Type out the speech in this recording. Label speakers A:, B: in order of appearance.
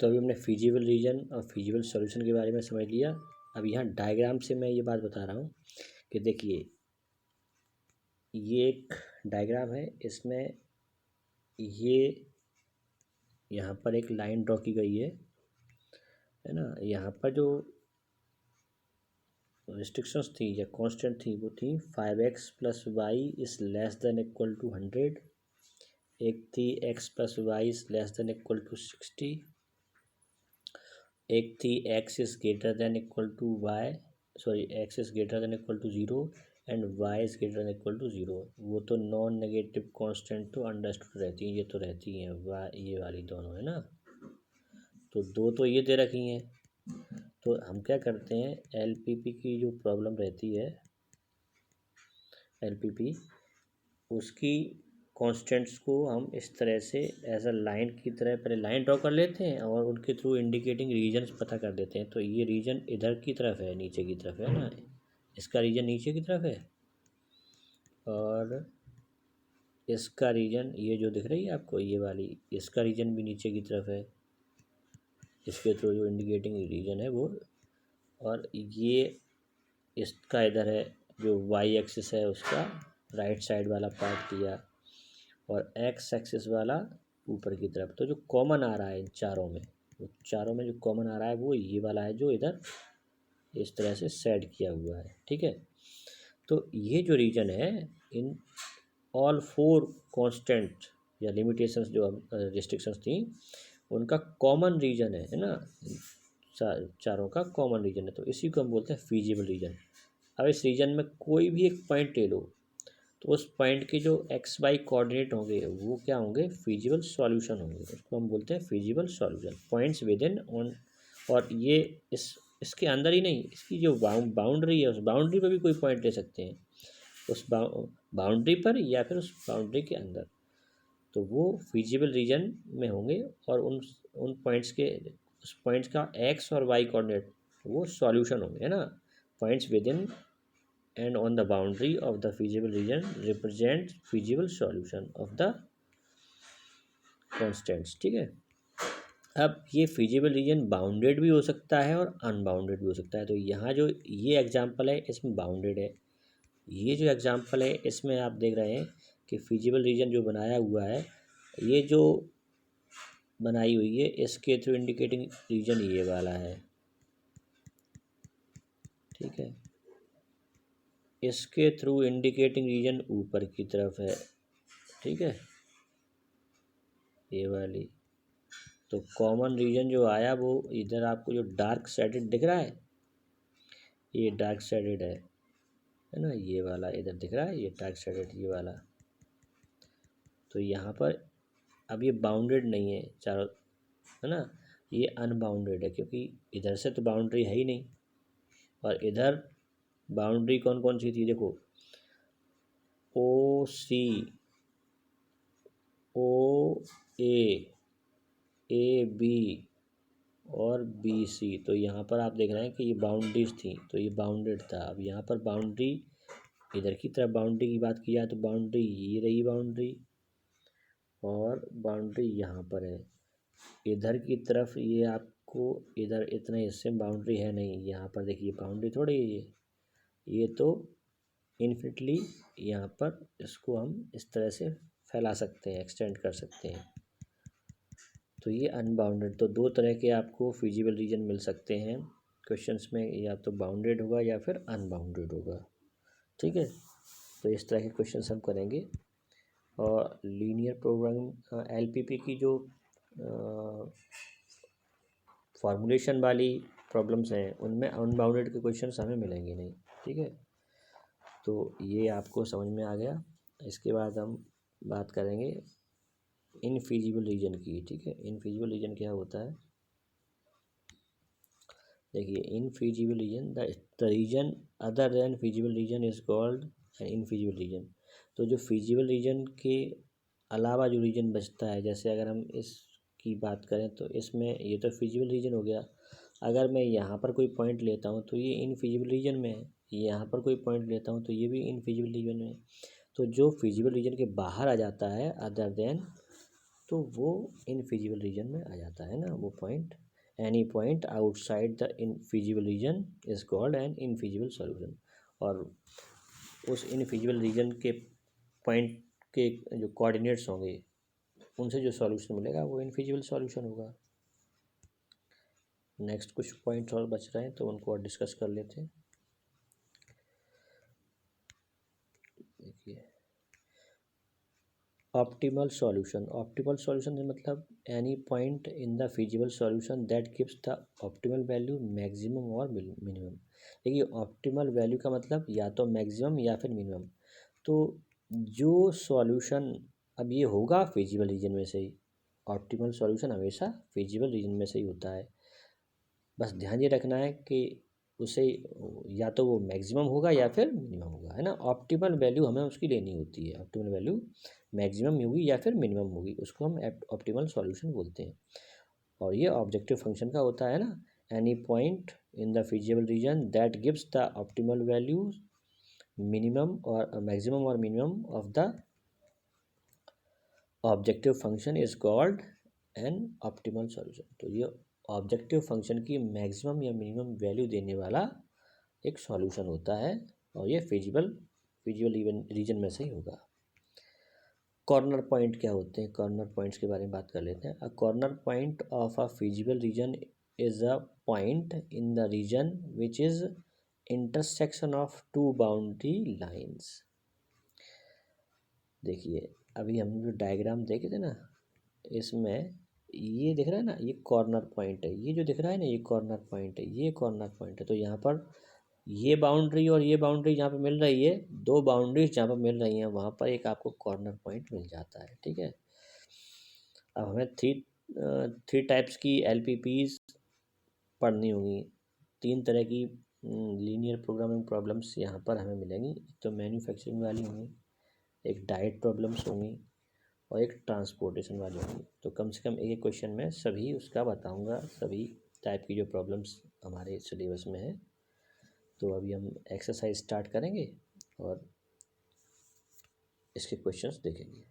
A: तो अभी हमने फिजिबल रीजन और फिजिबल सॉल्यूशन के बारे में समझ लिया। अब यहाँ डायग्राम से मैं ये बात बता रहा हूँ कि देखिए ये एक डायग्राम है, इसमें ये यहाँ पर एक लाइन ड्रॉ की गई है ना। यहाँ पर जो रिस्ट्रिक्शंस थी या कांस्टेंट थी वो थी 5x + y is less than equal to 100, एक थी x + y is less than equal to 60, एक थी x is greater than equal to y, sorry x is greater than equal to 0 and y is greater than equal to 0। वो तो non negative constant तो understood रहती हैं, ये तो रहती हैं ये वाली दोनों, है ना। तो दो तो ये दे रखी हैं। तो हम क्या करते हैं, एलपीपी की जो प्रॉब्लम रहती है, एलपीपी उसकी कांस्टेंट्स को हम इस तरह से एज अ लाइन की तरह पहले लाइन ड्रॉ कर लेते हैं और उनके थ्रू इंडिकेटिंग रीजन्स पता कर देते हैं। तो ये रीजन इधर की तरफ है, नीचे की तरफ है ना, इसका रीजन नीचे की तरफ है और इसका रीजन ये जो दिख रही है आपको ये वाली, इसका रीजन भी नीचे की तरफ है, इसके थ्रू जो इंडिकेटिंग रीजन है वो, और ये इसका इधर है जो वाई एक्सिस है उसका राइट साइड वाला पार्ट लिया और एक्स एक्सिस वाला ऊपर की तरफ। तो जो कॉमन आ रहा है इन चारों में, वो चारों में जो कॉमन आ रहा है वो ये वाला है जो इधर इस तरह से सेट किया हुआ है, ठीक है। तो ये जो रीजन है इन ऑल 4 कांस्टेंट या लिमिटेशंस जो रिस्ट्रिक्शंस थी उनका कॉमन रीजन है ना, चारों का कॉमन रीजन है। तो इसी को हम बोलते हैं फिजिबल रीजन। अब इस रीजन में कोई भी एक पॉइंट ले लो तो उस पॉइंट के जो एक्स वाई कोऑर्डिनेट होंगे वो क्या होंगे, फिजिबल सॉल्यूशन होंगे। उसको हम बोलते हैं feasible solution, points with in on. और ये इसके अंदर ही नहीं, इसकी जो बाउंड्री है उस बाउंड्री पर भी कोई पॉइंट ले सकते हैं, उस बाउंड्री पर या फिर उस बाउंड्री के अंदर, तो वो फिजिबल रीजन में होंगे। और उन पॉइंट्स के, उस पॉइंट्स का एक्स और वाई कोऑर्डिनेट वो सॉल्यूशन होंगे, है ना। Points with in and on the boundary of the feasible region represent feasible solution of the constants, ठीक है। अब ये feasible region बाउंडेड भी हो सकता है और अनबाउंडेड भी हो सकता है। तो यहाँ जो ये एग्जांपल है इसमें बाउंडेड है, ये जो एग्जांपल है इसमें आप देख रहे हैं कि feasible region जो बनाया हुआ है, ये जो बनाई हुई है इसके थ्रू इंडिकेटिंग रीजन ये वाला है, ठीक है। इसके थ्रू इंडिकेटिंग रीजन ऊपर की तरफ है, ठीक है, ये वाली। तो कॉमन रीजन जो आया वो इधर आपको जो डार्क साइडेड दिख रहा है, ये डार्क साइडेड है ना, ये वाला इधर दिख रहा है, ये डार्क साइडेड ये वाला। तो यहाँ पर अब ये बाउंडेड नहीं है चारों, है ना, ये अनबाउंडेड है क्योंकि इधर से तो बाउंड्री है ही नहीं। और इधर बाउंड्री कौन कौन सी थी, देखो ओ सी, ओ ए बी और बी सी। तो यहाँ पर आप देख रहे हैं कि ये बाउंड्रीज थी, तो ये बाउंडेड था। अब यहाँ पर बाउंड्री इधर की तरफ बाउंड्री की बात किया तो बाउंड्री ये रही बाउंड्री, और बाउंड्री यहाँ पर है। इधर की तरफ ये आपको इधर इतने हिस्से में बाउंड्री है नहीं, यहाँ पर देखिए बाउंड्री थोड़ी है ये तो इन्फिनिटली यहाँ पर इसको हम इस तरह से फैला सकते हैं, एक्सटेंड कर सकते हैं। तो ये अनबाउंडेड, तो दो तरह के आपको फिजिबल रीजन मिल सकते हैं क्वेश्चंस में, या तो बाउंडेड होगा या फिर अनबाउंडेड होगा, ठीक है। तो इस तरह के क्वेश्चंस हम करेंगे। और लीनियर प्रोग्रामिंग एलपीपी की जो फॉर्मूलेशन वाली प्रॉब्लम्स हैं उनमें अनबाउंडेड के क्वेश्चंस हमें मिलेंगे नहीं, ठीक है। तो ये आपको समझ में आ गया। इसके बाद हम बात करेंगे इनफिजिबल रीजन की, ठीक है। इनफिजिबल रीजन क्या होता है, देखिए infeasible region, the region other than feasible region is called infeasible region. तो जो फिजिबल रीजन के अलावा जो रीजन बचता है, जैसे अगर हम इसकी बात करें तो इसमें ये तो फिजिबल रीजन हो गया। अगर मैं यहाँ पर कोई पॉइंट लेता हूँ तो ये इनफिजिबल रीजन में है, यहाँ पर कोई पॉइंट लेता हूँ तो ये भी इनफिजिबल रीजन में है। तो जो फिजिबल रीजन के बाहर आ जाता है अदर देन, तो वो इनफिजिबल रीजन में आ जाता है ना वो point. Any point outside the infeasible region is called an infeasible solution. और उस इनफिजिबल रीजन के पॉइंट के जो कोऑर्डिनेट्स होंगे उनसे जो सॉल्यूशन मिलेगा वो इनफिजिबल सॉल्यूशन होगा। नेक्स्ट कुछ पॉइंट्स और बच रहे हैं तो उनको और डिस्कस कर लेते हैं। देखिए ऑप्टिमल सॉल्यूशन। ऑप्टिमल सॉल्यूशन से मतलब any point in the feasible solution that gives the optimal value maximum और मिनिमम। देखिए ऑप्टिमल वैल्यू का मतलब या तो मैक्सिमम या फिर मिनिमम। तो जो सॉल्यूशन अब ये होगा फिजिबल रीजन में से ही, ऑप्टिमल सॉल्यूशन हमेशा फिजिबल रीजन में से ही होता है। बस ध्यान ये रखना है कि उसे या तो वो मैक्सिमम होगा या फिर मिनिमम होगा, है ना। ऑप्टिमल वैल्यू हमें उसकी लेनी होती है, ऑप्टिमल वैल्यू मैक्सिमम होगी या फिर मिनिमम होगी, उसको हम ऑप्टिमल सॉल्यूशन बोलते हैं। और ये ऑब्जेक्टिव फंक्शन का होता है ना, any point in the feasible region that gives the optimal value minimum और मैक्सिमम और minimum of the objective function is called N optimal solution. तो ये ऑब्जेक्टिव फंक्शन की मैक्सिमम या मिनिमम वैल्यू देने वाला एक सॉल्यूशन होता है और ये फिजिबल रीजन में से ही होगा। कॉर्नर पॉइंट क्या होते हैं, कॉर्नर पॉइंट्स के बारे में बात कर लेते हैं। A corner point of a feasible region is a point in the region which is intersection of two boundary lines. देखिए अभी हम जो डायग्राम देखे थे ना, इसमें ये दिख रहा है ना, ये कॉर्नर पॉइंट है, ये जो दिख रहा है ना ये कॉर्नर पॉइंट है, ये कॉर्नर पॉइंट है। तो यहाँ पर ये बाउंड्री और ये बाउंड्री जहाँ पे मिल रही है, दो बाउंड्रीज जहाँ पर मिल रही हैं वहाँ पर एक आपको कॉर्नर पॉइंट मिल जाता है, ठीक है। अब हमें थ्री टाइप्स की एलपीपीज पढ़नी होगी। तीन तरह की लीनियर प्रोग्रामिंग प्रॉब्लम्स यहाँ पर हमें मिलेंगी। एक तो मैन्युफैक्चरिंग वाली होंगी, एक डाइट प्रॉब्लम्स होंगी और एक ट्रांसपोर्टेशन वाली होंगी। तो कम से कम एक क्वेश्चन में सभी उसका बताऊंगा, सभी टाइप की जो प्रॉब्लम्स हमारे सिलेबस में है। तो अभी हम एक्सरसाइज स्टार्ट करेंगे और इसके क्वेश्चंस देखेंगे।